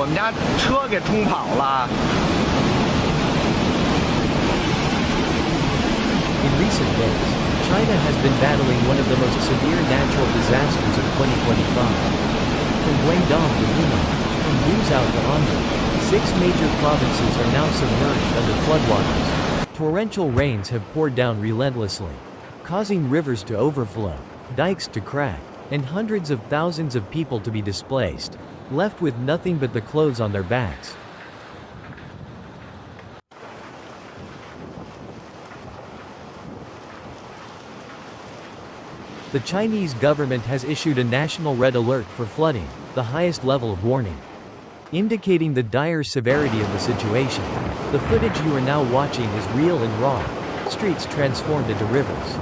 我们家车给冲跑了。In recent days, China has been battling one of the most severe natural disasters of 2025. From Guangdong to Hunan, from Guizhou to Anhui, 6 major provinces are now submerged under floodwaters. Torrential rains have poured down relentlessly, causing rivers to overflow, dikes to crack, and hundreds of thousands of people to be displaced, left with nothing but the clothes on their backs. The Chinese government has issued a national red alert for flooding, the highest level of warning, indicating the dire severity of the situation. The footage you are now watching is real and raw, streets transformed into rivers,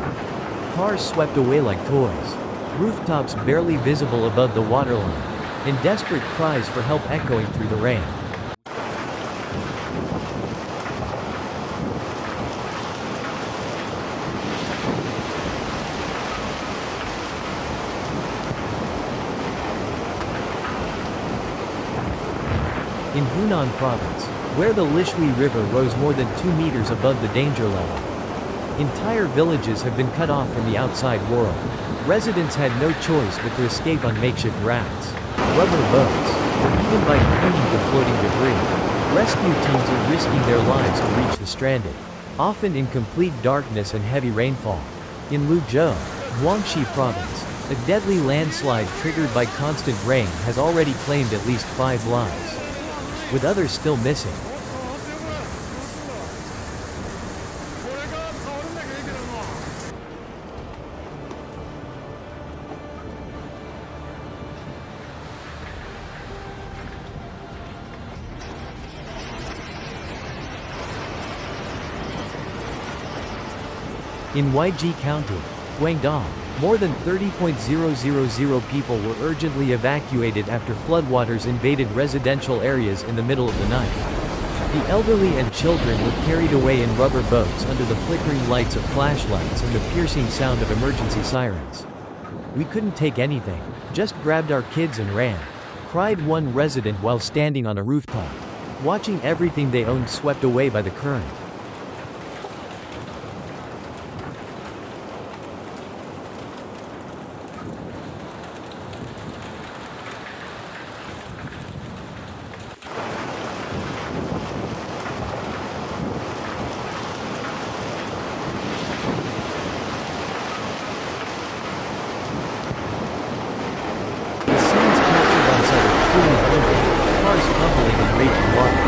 cars swept away like toys, rooftops barely visible above the waterline, and desperate cries for help echoing through the rain. In Hunan province, where the Lishui River rose more than 2 meters above the danger level, entire villages have been cut off from the outside world. Residents had no choice but to escape on makeshift rafts, rubber boats, or even by clinging to floating debris. Rescue teams are risking their lives to reach the stranded, often in complete darkness and heavy rainfall. In Guizhou, Guangxi province, a deadly landslide triggered by constant rain has already claimed at least 5 lives, with others still missing. In Guizhou County, Guangdong, more than 30,000 people were urgently evacuated after floodwaters invaded residential areas in the middle of the night. The elderly and children were carried away in rubber boats under the flickering lights of flashlights and the piercing sound of emergency sirens. "We couldn't take anything, just grabbed our kids and ran," cried one resident while standing on a rooftop, watching everything they owned swept away by the current. Cars tumbling in raging water,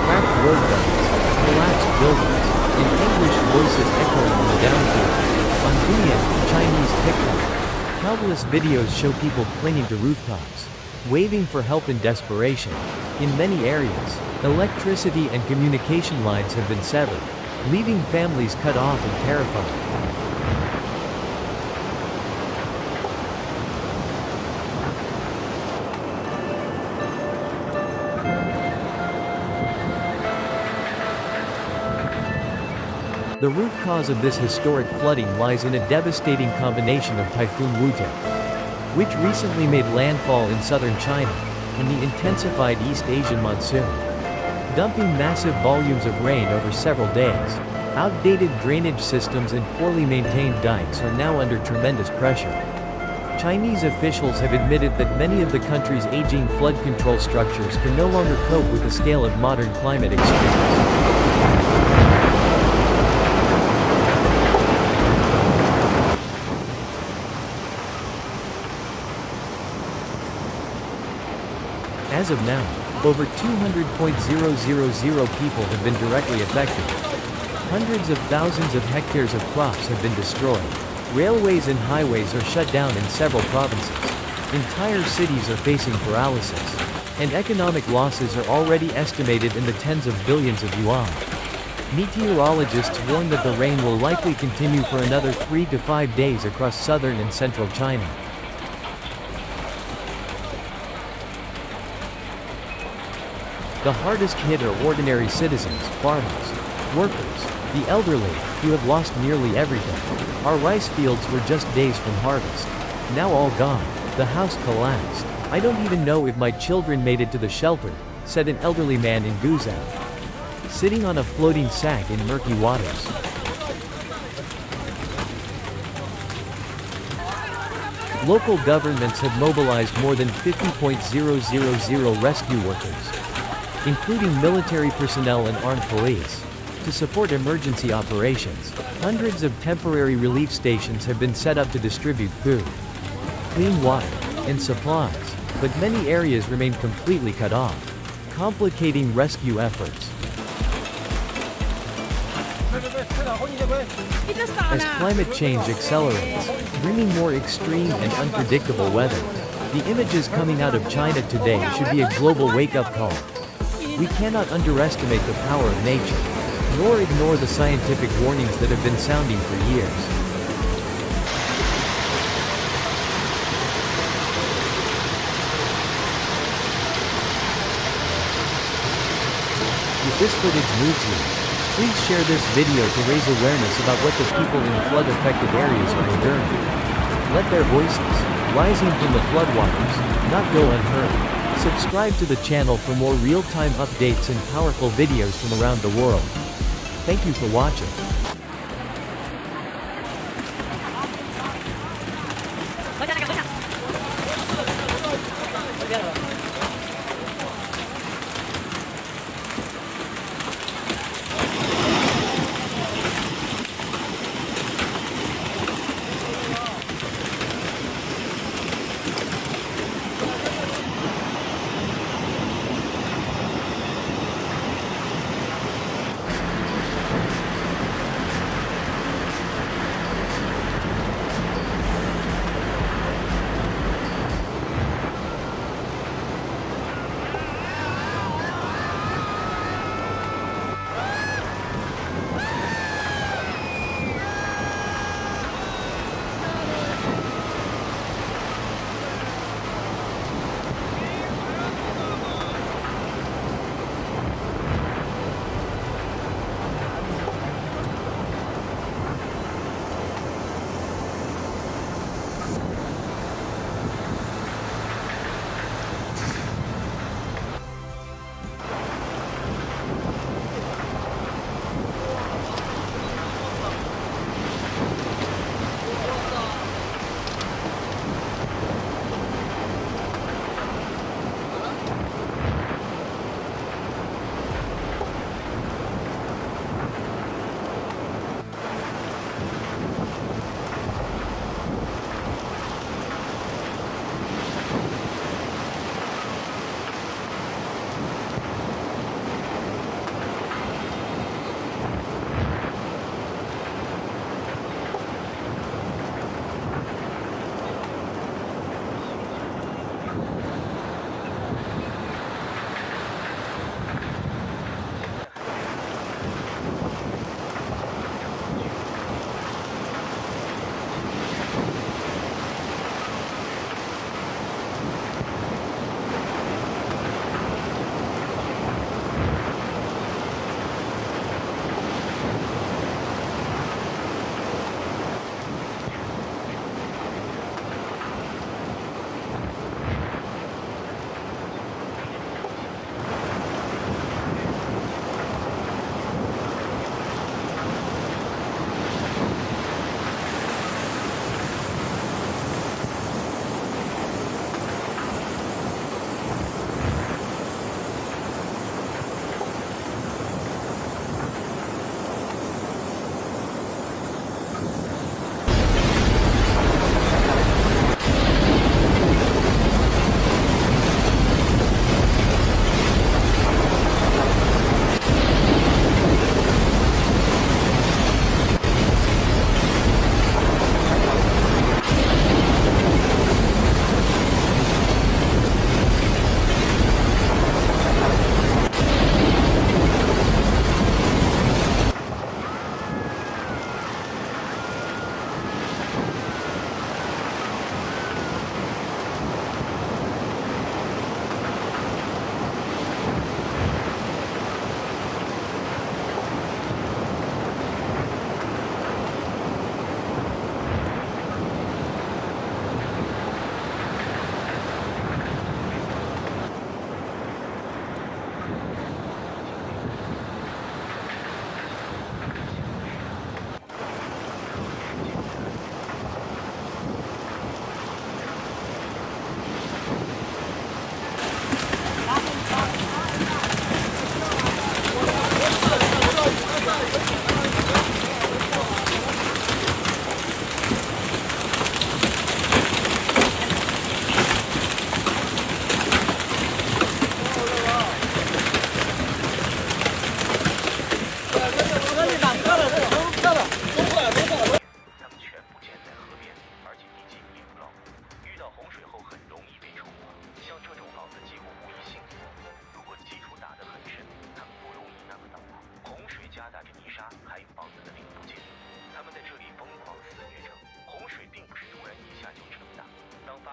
cracked road guns, collapsed buildings, and English voices echoing on the downpour. On Hunan, Chinese TikTok, countless videos show people clinging to rooftops, waving for help in desperation. In many areas, electricity and communication lines have been severed, leaving families cut off and terrified. The root cause of this historic flooding lies in a devastating combination of Typhoon Wutai, which recently made landfall in southern China, and the intensified East Asian monsoon, dumping massive volumes of rain over several days. Outdated drainage systems and poorly maintained dikes are now under tremendous pressure. Chinese officials have admitted that many of the country's aging flood control structures can no longer cope with the scale of modern climate extremes. As of now, over 200,000 people have been directly affected. Hundreds of thousands of hectares of crops have been destroyed. Railways and highways are shut down in several provinces. Entire cities are facing paralysis. And economic losses are already estimated in the tens of billions of yuan. Meteorologists warn that the rain will likely continue for another 3 to 5 days across southern and central China. The hardest hit are ordinary citizens, farmers, workers, the elderly, who have lost nearly everything. Our rice fields were just days from harvest. Now all gone. The house collapsed. I don't even know if my children made it to the shelter, said an elderly man in Guizhou, sitting on a floating sack in murky waters. Local governments have mobilized more than 50,000 rescue workers, including military personnel and armed police, to support emergency operations. Hundreds of temporary relief stations have been set up to distribute food, clean water, and supplies, but many areas remain completely cut off, complicating rescue efforts. As climate change accelerates, bringing more extreme and unpredictable weather, the images coming out of China today should be a global wake-up call. We cannot underestimate the power of nature, nor ignore the scientific warnings that have been sounding for years. If this footage moves you, please share this video to raise awareness about what the people in flood-affected areas are enduring. Let their voices, rising from the floodwaters, not go unheard. Subscribe to the channel for more real-time updates and powerful videos from around the world. Thank you for watching.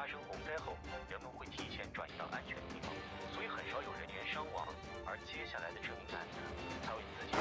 发生洪灾后，人们会提前转移到安全的地方，所以很少有人员伤亡。而接下来的这名男子，他为自己的